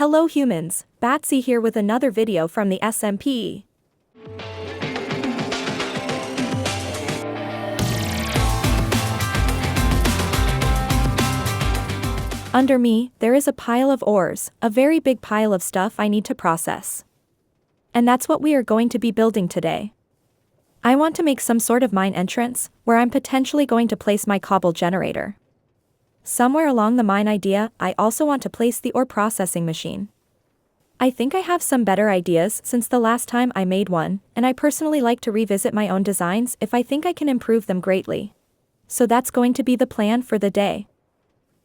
Hello humans, 𝐋𝐢𝐧𝐤𝐬 here with another video from the SMP. Under me, there is a pile of ores, a very big pile of stuff I need to process. And that's what we are going to be building today. I want to make some sort of mine entrance, where I'm potentially going to place my cobble generator. Somewhere along the mine idea, I also want to place the ore processing machine. I think I have some better ideas since the last time I made one, and I personally like to revisit my own designs if I think I can improve them greatly. So that's going to be the plan for the day.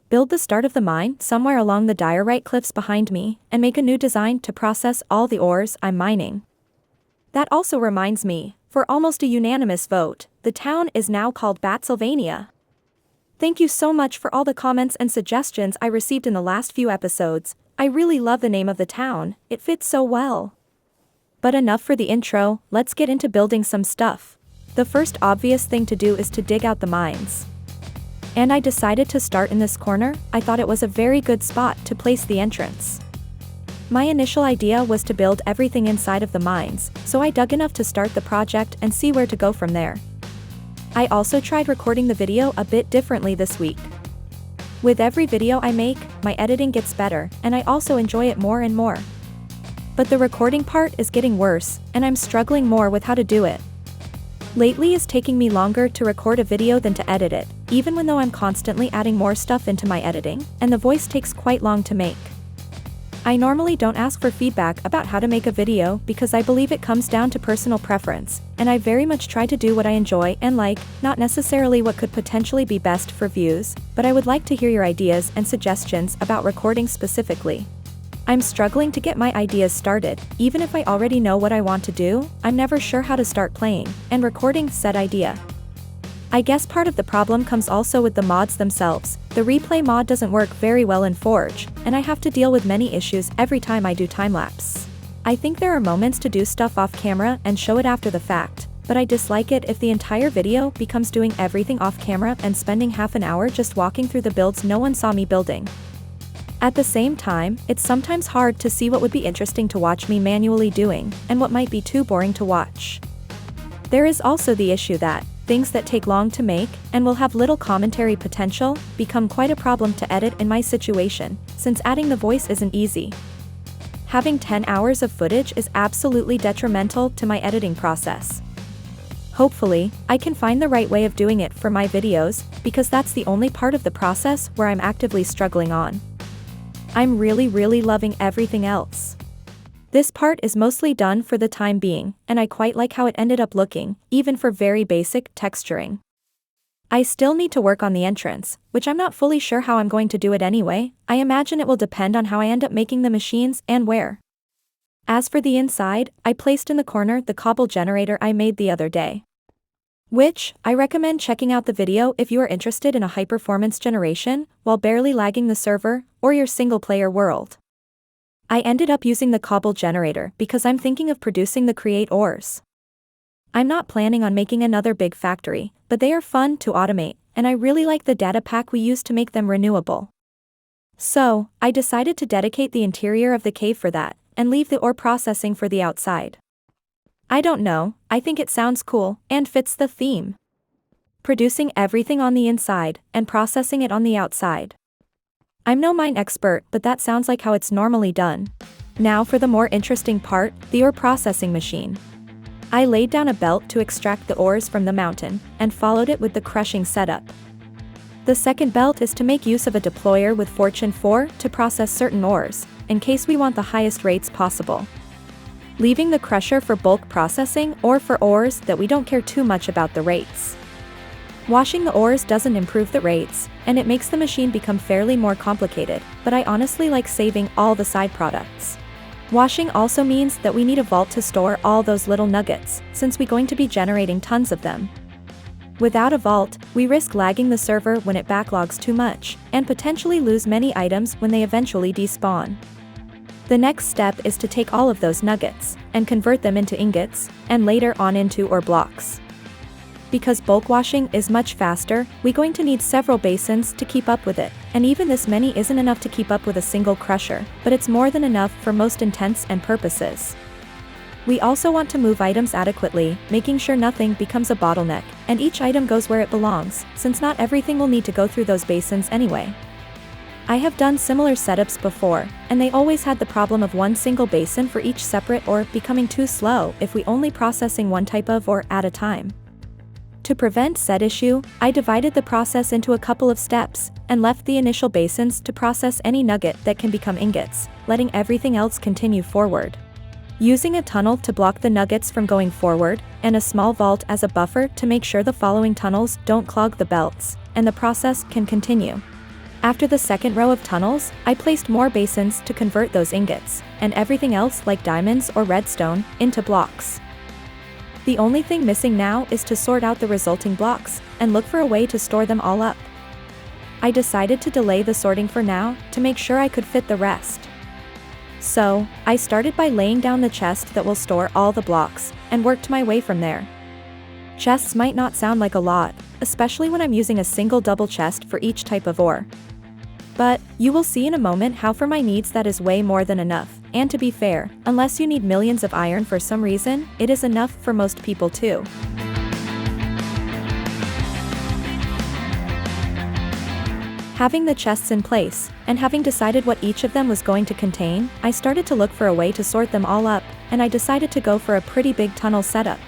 Build the start of the mine somewhere along the diorite cliffs behind me, and make a new design to process all the ores I'm mining. That also reminds me, for almost a unanimous vote, the town is now called 𝐋𝐢𝐧𝐤𝐬. Thank you so much for all the comments and suggestions I received in the last few episodes. I really love the name of the town, it fits so well. But enough for the intro, let's get into building some stuff. The first obvious thing to do is to dig out the mines. And I decided to start in this corner. I thought it was a very good spot to place the entrance. My initial idea was to build everything inside of the mines, so I dug enough to start the project and see where to go from there. I also tried recording the video a bit differently this week. With every video I make, my editing gets better, and I also enjoy it more and more. But the recording part is getting worse, and I'm struggling more with how to do it. Lately it's taking me longer to record a video than to edit it, even though I'm constantly adding more stuff into my editing, and the voice takes quite long to make. I normally don't ask for feedback about how to make a video because I believe it comes down to personal preference, and I very much try to do what I enjoy and like, not necessarily what could potentially be best for views, but I would like to hear your ideas and suggestions about recording specifically. I'm struggling to get my ideas started, even if I already know what I want to do, I'm never sure how to start playing and recording said idea. I guess part of the problem comes also with the mods themselves. The replay mod doesn't work very well in Forge, and I have to deal with many issues every time I do time-lapse. I think there are moments to do stuff off camera and show it after the fact, but I dislike it if the entire video becomes doing everything off camera and spending half an hour just walking through the builds no one saw me building. At the same time, it's sometimes hard to see what would be interesting to watch me manually doing, and what might be too boring to watch. There is also the issue that things that take long to make, and will have little commentary potential, become quite a problem to edit in my situation, since adding the voice isn't easy. Having 10 hours of footage is absolutely detrimental to my editing process. Hopefully, I can find the right way of doing it for my videos, because that's the only part of the process where I'm actively struggling on. I'm really loving everything else. This part is mostly done for the time being, and I quite like how it ended up looking, even for very basic texturing. I still need to work on the entrance, which I'm not fully sure how I'm going to do it anyway. I imagine it will depend on how I end up making the machines and where. As for the inside, I placed in the corner the cobble generator I made the other day. Which, I recommend checking out the video if you are interested in a high-performance generation, while barely lagging the server, or your single-player world. I ended up using the cobble generator because I'm thinking of producing the 𝐋𝐢𝐧𝐤𝐬 ores. I'm not planning on making another big factory, but they are fun to automate, and I really like the data pack we used to make them renewable. So, I decided to dedicate the interior of the cave for that, and leave the ore processing for the outside. I don't know, I think it sounds cool, and fits the theme. Producing everything on the inside, and processing it on the outside. I'm no mine expert, but that sounds like how it's normally done. Now for the more interesting part, the ore processing machine. I laid down a belt to extract the ores from the mountain, and followed it with the crushing setup. The second belt is to make use of a deployer with Fortune 4 to process certain ores, in case we want the highest rates possible. Leaving the crusher for bulk processing or for ores that we don't care too much about the rates. Washing the ores doesn't improve the rates, and it makes the machine become fairly more complicated, but I honestly like saving all the side products. Washing also means that we need a vault to store all those little nuggets, since we're going to be generating tons of them. Without a vault, we risk lagging the server when it backlogs too much, and potentially lose many items when they eventually despawn. The next step is to take all of those nuggets, and convert them into ingots, and later on into ore blocks. Because bulk washing is much faster, we're going to need several basins to keep up with it, and even this many isn't enough to keep up with a single crusher, but it's more than enough for most intents and purposes. We also want to move items adequately, making sure nothing becomes a bottleneck, and each item goes where it belongs, since not everything will need to go through those basins anyway. I have done similar setups before, and they always had the problem of one single basin for each separate or becoming too slow if we only processing one type of ore at a time. To prevent said issue, I divided the process into a couple of steps, and left the initial basins to process any nugget that can become ingots, letting everything else continue forward. Using a tunnel to block the nuggets from going forward, and a small vault as a buffer to make sure the following tunnels don't clog the belts, and the process can continue. After the second row of tunnels, I placed more basins to convert those ingots, and everything else like diamonds or redstone, into blocks. The only thing missing now is to sort out the resulting blocks, and look for a way to store them all up. I decided to delay the sorting for now, to make sure I could fit the rest. So, I started by laying down the chest that will store all the blocks, and worked my way from there. Chests might not sound like a lot, especially when I'm using a single double chest for each type of ore. But, you will see in a moment how for my needs that is way more than enough, and to be fair, unless you need millions of iron for some reason, it is enough for most people too. Having the chests in place, and having decided what each of them was going to contain, I started to look for a way to sort them all up, and I decided to go for a pretty big tunnel setup.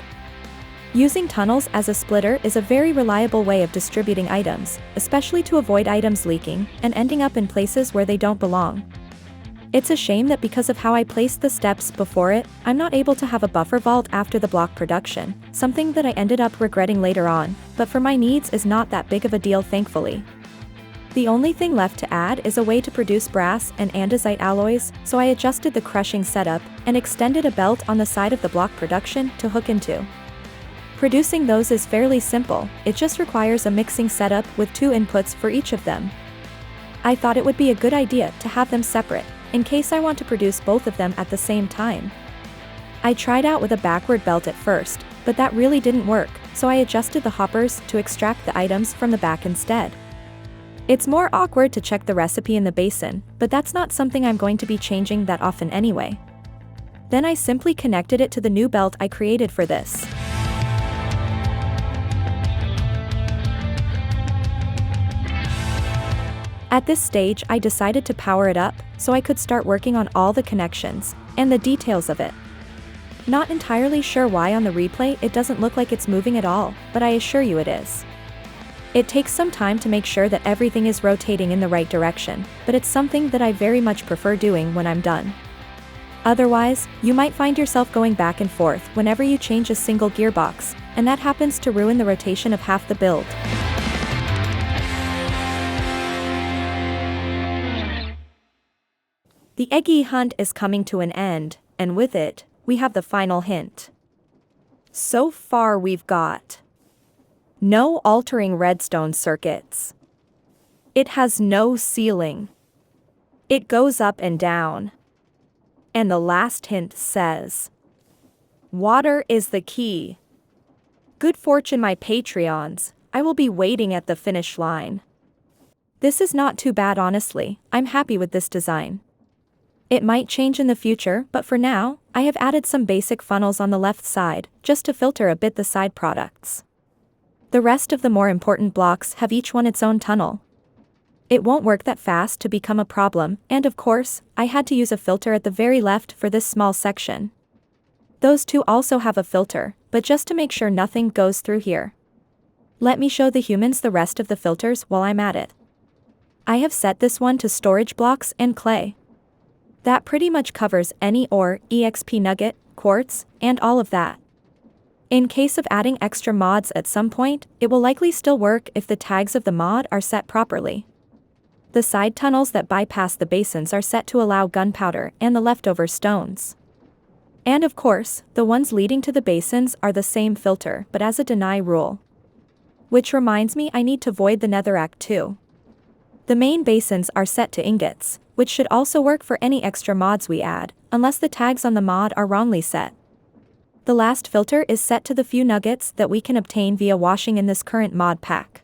Using tunnels as a splitter is a very reliable way of distributing items, especially to avoid items leaking and ending up in places where they don't belong. It's a shame that because of how I placed the steps before it, I'm not able to have a buffer vault after the block production, something that I ended up regretting later on, but for my needs is not that big of a deal thankfully. The only thing left to add is a way to produce brass and andesite alloys, so I adjusted the crushing setup, and extended a belt on the side of the block production to hook into. Producing those is fairly simple, it just requires a mixing setup with 2 inputs for each of them. I thought it would be a good idea to have them separate, in case I want to produce both of them at the same time. I tried out with a backward belt at first, but that really didn't work, so I adjusted the hoppers to extract the items from the back instead. It's more awkward to check the recipe in the basin, but that's not something I'm going to be changing that often anyway. Then I simply connected it to the new belt I created for this. At this stage I decided to power it up, so I could start working on all the connections, and the details of it. Not entirely sure why on the replay it doesn't look like it's moving at all, but I assure you it is. It takes some time to make sure that everything is rotating in the right direction, but it's something that I very much prefer doing when I'm done. Otherwise, you might find yourself going back and forth whenever you change a single gearbox, and that happens to ruin the rotation of half the build. The 𝐋𝐢𝐬𝐬 hunt is coming to an end, and with it, we have the final hint. So far we've got no altering redstone circuits. It has no ceiling. It goes up and down. And the last hint says, water is the key. Good fortune my Patreons, I will be waiting at the finish line. This is not too bad honestly, I'm happy with this design. It might change in the future, but for now, I have added some basic funnels on the left side, just to filter a bit the side products. The rest of the more important blocks have each one its own tunnel. It won't work that fast to become a problem, and of course, I had to use a filter at the very left for this small section. Those two also have a filter, but just to make sure nothing goes through here. Let me show the humans the rest of the filters while I'm at it. I have set this one to storage blocks and clay. That pretty much covers any ore, EXP nugget, quartz, and all of that. In case of adding extra mods at some point, it will likely still work if the tags of the mod are set properly. The side tunnels that bypass the basins are set to allow gunpowder and the leftover stones. And of course, the ones leading to the basins are the same filter but as a deny rule. Which reminds me I need to void the netherrack too. The main basins are set to ingots, which should also work for any extra mods we add, unless the tags on the mod are wrongly set. The last filter is set to the few nuggets that we can obtain via washing in this current mod pack.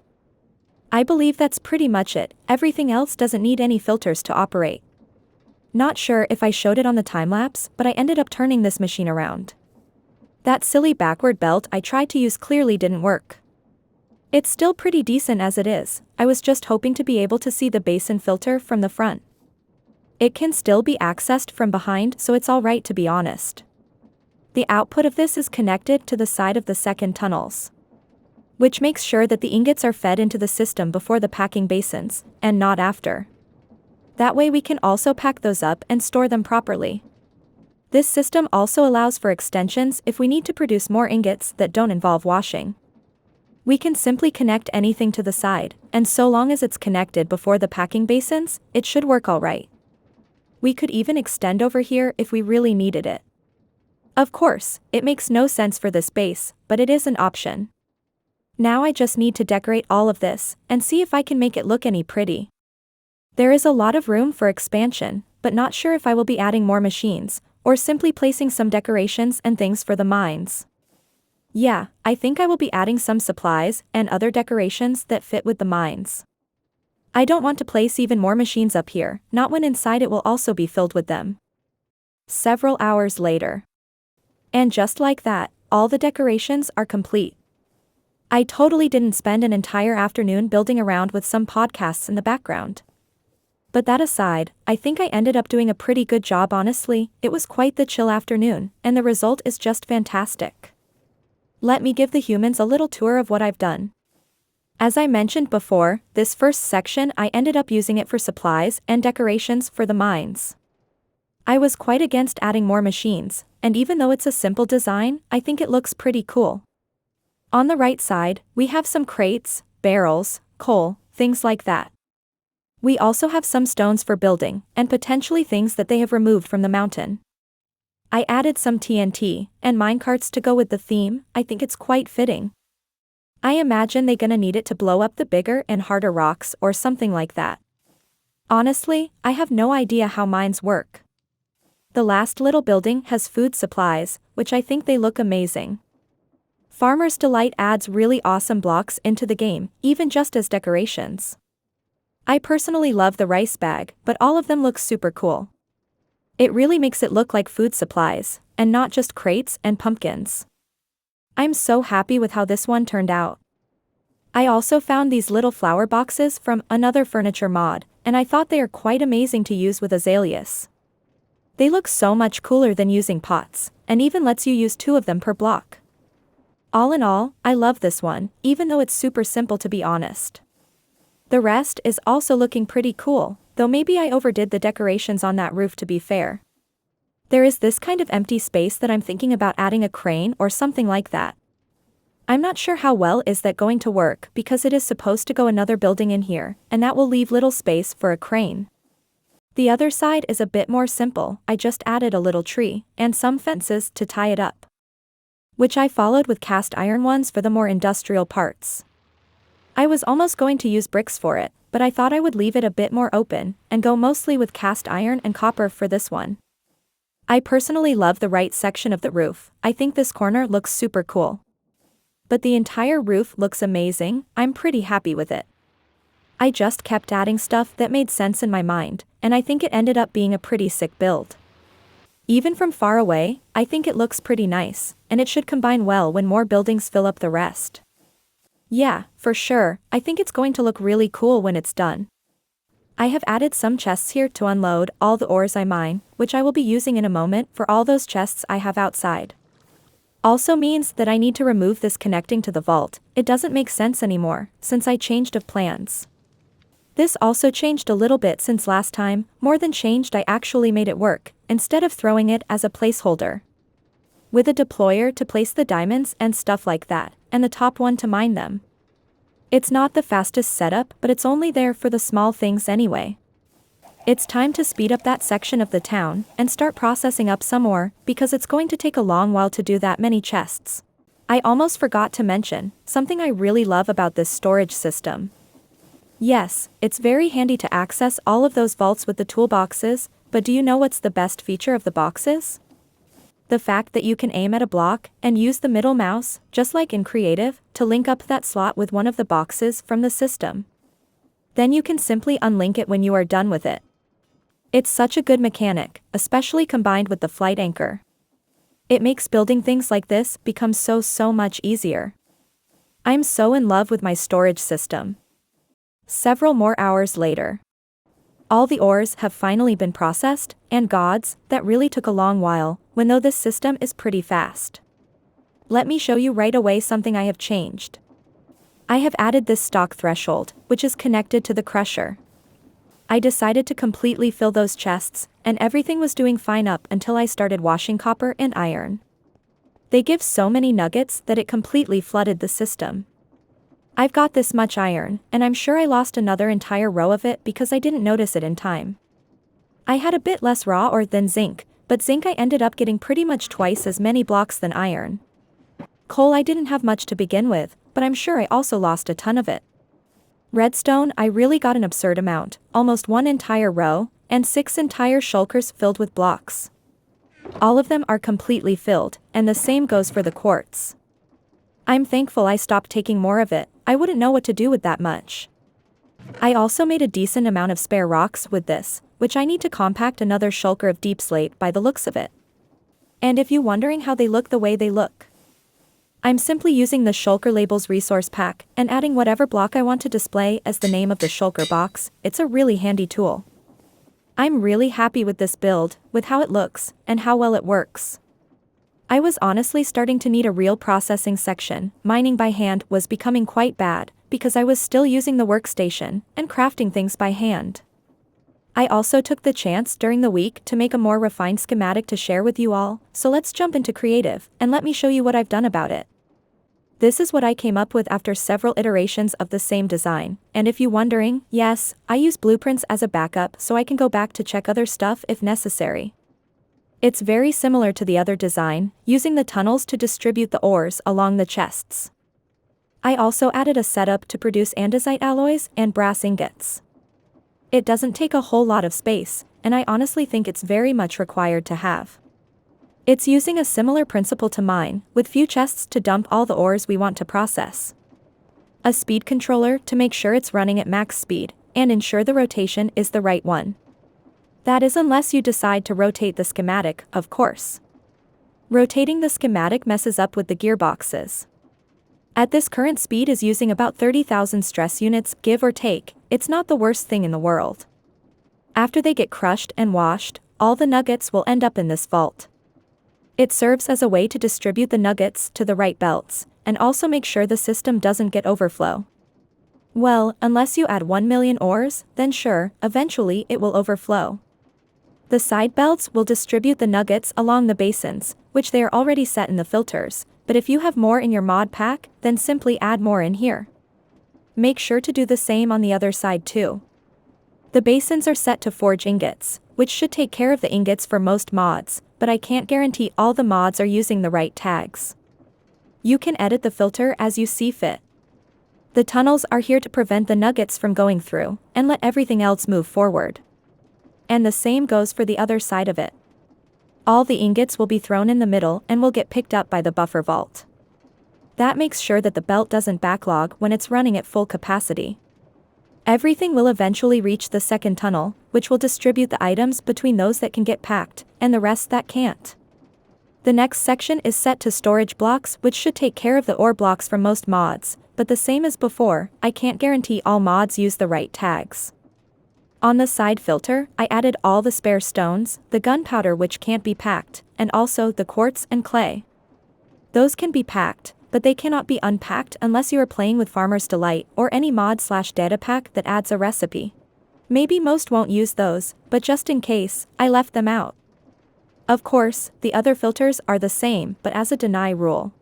I believe that's pretty much it, everything else doesn't need any filters to operate. Not sure if I showed it on the time-lapse, but I ended up turning this machine around. That silly backward belt I tried to use clearly didn't work. It's still pretty decent as it is, I was just hoping to be able to see the basin filter from the front. It can still be accessed from behind, so it's alright to be honest. The output of this is connected to the side of the second tunnels, which makes sure that the ingots are fed into the system before the packing basins, and not after. That way we can also pack those up and store them properly. This system also allows for extensions if we need to produce more ingots that don't involve washing. We can simply connect anything to the side, and so long as it's connected before the packing basins, it should work alright. We could even extend over here if we really needed it. Of course, it makes no sense for this base, but it is an option. Now I just need to decorate all of this, and see if I can make it look any pretty. There is a lot of room for expansion, but not sure if I will be adding more machines, or simply placing some decorations and things for the mines. Yeah, I think I will be adding some supplies and other decorations that fit with the mines. I don't want to place even more machines up here, not when inside it will also be filled with them. Several hours later. And just like that, all the decorations are complete. I totally didn't spend an entire afternoon building around with some podcasts in the background. But that aside, I think I ended up doing a pretty good job honestly, it was quite the chill afternoon, and the result is just fantastic. Let me give the humans a little tour of what I've done. As I mentioned before, this first section I ended up using it for supplies and decorations for the mines. I was quite against adding more machines, and even though it's a simple design, I think it looks pretty cool. On the right side, we have some crates, barrels, coal, things like that. We also have some stones for building, and potentially things that they have removed from the mountain. I added some TNT, and minecarts to go with the theme, I think it's quite fitting. I imagine they're gonna need it to blow up the bigger and harder rocks or something like that. Honestly, I have no idea how mines work. The last little building has food supplies, which I think they look amazing. Farmer's Delight adds really awesome blocks into the game, even just as decorations. I personally love the rice bag, but all of them look super cool. It really makes it look like food supplies, and not just crates and pumpkins. I'm so happy with how this one turned out. I also found these little flower boxes from another furniture mod, and I thought they are quite amazing to use with azaleas. They look so much cooler than using pots, and even lets you use 2 of them per block. All in all, I love this one, even though it's super simple to be honest. The rest is also looking pretty cool, though maybe I overdid the decorations on that roof to be fair. There is this kind of empty space that I'm thinking about adding a crane or something like that. I'm not sure how well is that going to work because it is supposed to go another building in here, and that will leave little space for a crane. The other side is a bit more simple, I just added a little tree, and some fences to tie it up, which I followed with cast iron ones for the more industrial parts. I was almost going to use bricks for it, but I thought I would leave it a bit more open, and go mostly with cast iron and copper for this one. I personally love the right section of the roof, I think this corner looks super cool. But the entire roof looks amazing, I'm pretty happy with it. I just kept adding stuff that made sense in my mind, and I think it ended up being a pretty sick build. Even from far away, I think it looks pretty nice, and it should combine well when more buildings fill up the rest. Yeah, for sure, I think it's going to look really cool when it's done. I have added some chests here to unload all the ores I mine, which I will be using in a moment for all those chests I have outside. Also means that I need to remove this connecting to the vault, it doesn't make sense anymore, since I changed of plans. This also changed a little bit since last time, more than changed, I actually made it work, instead of throwing it as a placeholder. With a deployer to place the diamonds and stuff like that, and the top one to mine them. It's not the fastest setup, but it's only there for the small things anyway. It's time to speed up that section of the town, and start processing up some ore, because it's going to take a long while to do that many chests. I almost forgot to mention, something I really love about this storage system. Yes, it's very handy to access all of those vaults with the toolboxes, but do you know what's the best feature of the boxes? The fact that you can aim at a block and use the middle mouse, just like in Creative, to link up that slot with one of the boxes from the system. Then you can simply unlink it when you are done with it. It's such a good mechanic, especially combined with the flight anchor. It makes building things like this become so much easier. I'm so in love with my storage system. Several more hours later. All the ores have finally been processed, and gods, that really took a long while, when though this system is pretty fast. Let me show you right away something I have changed. I have added this stock threshold, which is connected to the crusher. I decided to completely fill those chests, and everything was doing fine up until I started washing copper and iron. They give so many nuggets that it completely flooded the system. I've got this much iron, and I'm sure I lost another entire row of it because I didn't notice it in time. I had a bit less raw ore than zinc, but zinc I ended up getting pretty much twice as many blocks than iron. Coal I didn't have much to begin with, but I'm sure I also lost a ton of it. Redstone I really got an absurd amount, almost one entire row, and 6 entire shulkers filled with blocks. All of them are completely filled, and the same goes for the quartz. I'm thankful I stopped taking more of it, I wouldn't know what to do with that much. I also made a decent amount of spare rocks with this, which I need to compact another shulker of deep slate by the looks of it. And if you're wondering how they look the way they look, I'm simply using the shulker labels resource pack and adding whatever block I want to display as the name of the shulker box. It's a really handy tool. I'm really happy with this build, with how it looks, and how well it works. I was honestly starting to need a real processing section. Mining by hand was becoming quite bad, because I was still using the workstation and crafting things by hand. I also took the chance during the week to make a more refined schematic to share with you all, so let's jump into Creative, and let me show you what I've done about it. This is what I came up with after several iterations of the same design, and if you're wondering, yes, I use blueprints as a backup so I can go back to check other stuff if necessary. It's very similar to the other design, using the tunnels to distribute the ores along the chests. I also added a setup to produce andesite alloys and brass ingots. It doesn't take a whole lot of space, and I honestly think it's very much required to have. It's using a similar principle to mine, with few chests to dump all the ores we want to process. A speed controller to make sure it's running at max speed, and ensure the rotation is the right one. That is unless you decide to rotate the schematic, of course. Rotating the schematic messes up with the gearboxes. At this current speed is using about 30,000 stress units, give or take. It's not the worst thing in the world. After they get crushed and washed, all the nuggets will end up in this vault. It serves as a way to distribute the nuggets to the right belts, and also make sure the system doesn't get overflow. Well, unless you add 1 million ores, then sure, eventually it will overflow. The side belts will distribute the nuggets along the basins, which they are already set in the filters, but if you have more in your mod pack, then simply add more in here. Make sure to do the same on the other side too. The basins are set to forge ingots, which should take care of the ingots for most mods, but I can't guarantee all the mods are using the right tags. You can edit the filter as you see fit. The tunnels are here to prevent the nuggets from going through, and let everything else move forward. And the same goes for the other side of it. All the ingots will be thrown in the middle and will get picked up by the buffer vault. That makes sure that the belt doesn't backlog when it's running at full capacity. Everything will eventually reach the second tunnel, which will distribute the items between those that can get packed, and the rest that can't. The next section is set to storage blocks, which should take care of the ore blocks for most mods, but the same as before, I can't guarantee all mods use the right tags. On the side filter, I added all the spare stones, the gunpowder which can't be packed, and also the quartz and clay. Those can be packed, but they cannot be unpacked unless you are playing with Farmer's Delight or any mod/data pack that adds a recipe. Maybe most won't use those, but just in case, I left them out. Of course, the other filters are the same, but as a deny rule.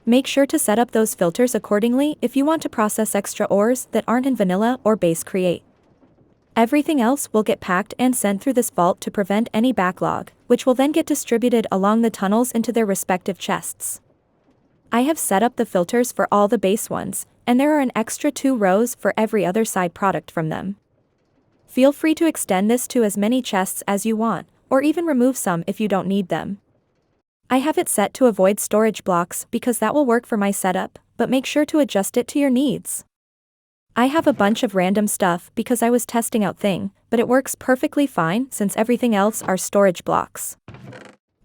Make sure to set up those filters accordingly if you want to process extra ores that aren't in vanilla or base create. Everything else will get packed and sent through this vault to prevent any backlog, which will then get distributed along the tunnels into their respective chests. I have set up the filters for all the base ones, and there are an extra 2 rows for every other side product from them. Feel free to extend this to as many chests as you want, or even remove some if you don't need them. I have it set to avoid storage blocks because that will work for my setup, but make sure to adjust it to your needs. I have a bunch of random stuff because I was testing out thing, but it works perfectly fine since everything else are storage blocks.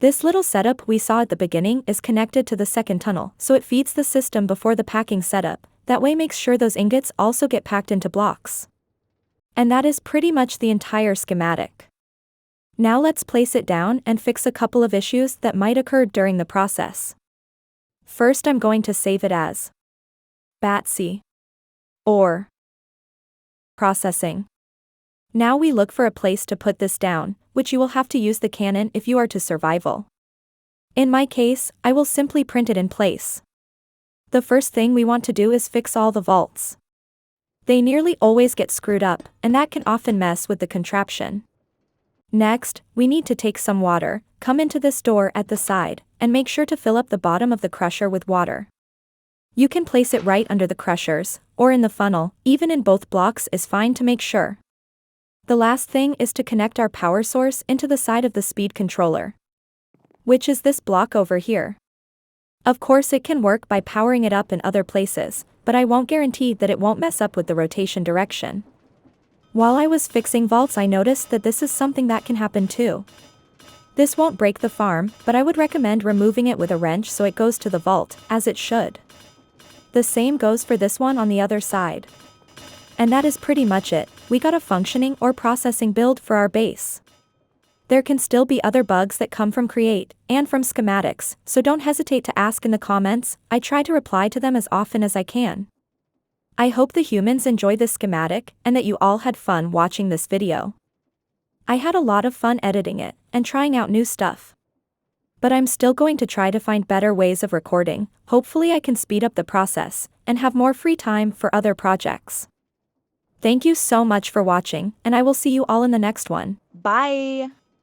This little setup we saw at the beginning is connected to the second tunnel, so it feeds the system before the packing setup, that way makes sure those ingots also get packed into blocks. And that is pretty much the entire schematic. Now let's place it down and fix a couple of issues that might occur during the process. First, I'm going to save it as /batc or processing. Now we look for a place to put this down, which you will have to use the Canon if you are to survival. In my case, I will simply print it in place. The first thing we want to do is fix all the vaults. They nearly always get screwed up, and that can often mess with the contraption. Next, we need to take some water, come into this door at the side, and make sure to fill up the bottom of the crusher with water. You can place it right under the crushers, or in the funnel, even in both blocks is fine to make sure. The last thing is to connect our power source into the side of the speed controller, which is this block over here. Of course it can work by powering it up in other places, but I won't guarantee that it won't mess up with the rotation direction. While I was fixing vaults, I noticed that this is something that can happen too. This won't break the farm, but I would recommend removing it with a wrench so it goes to the vault, as it should. The same goes for this one on the other side. And that is pretty much it. We got a functioning or processing build for our base. There can still be other bugs that come from Create, and from schematics, so don't hesitate to ask in the comments. I try to reply to them as often as I can. I hope the humans enjoy this schematic, and that you all had fun watching this video. I had a lot of fun editing it, and trying out new stuff. But I'm still going to try to find better ways of recording. Hopefully I can speed up the process, and have more free time for other projects. Thank you so much for watching, and I will see you all in the next one. Bye!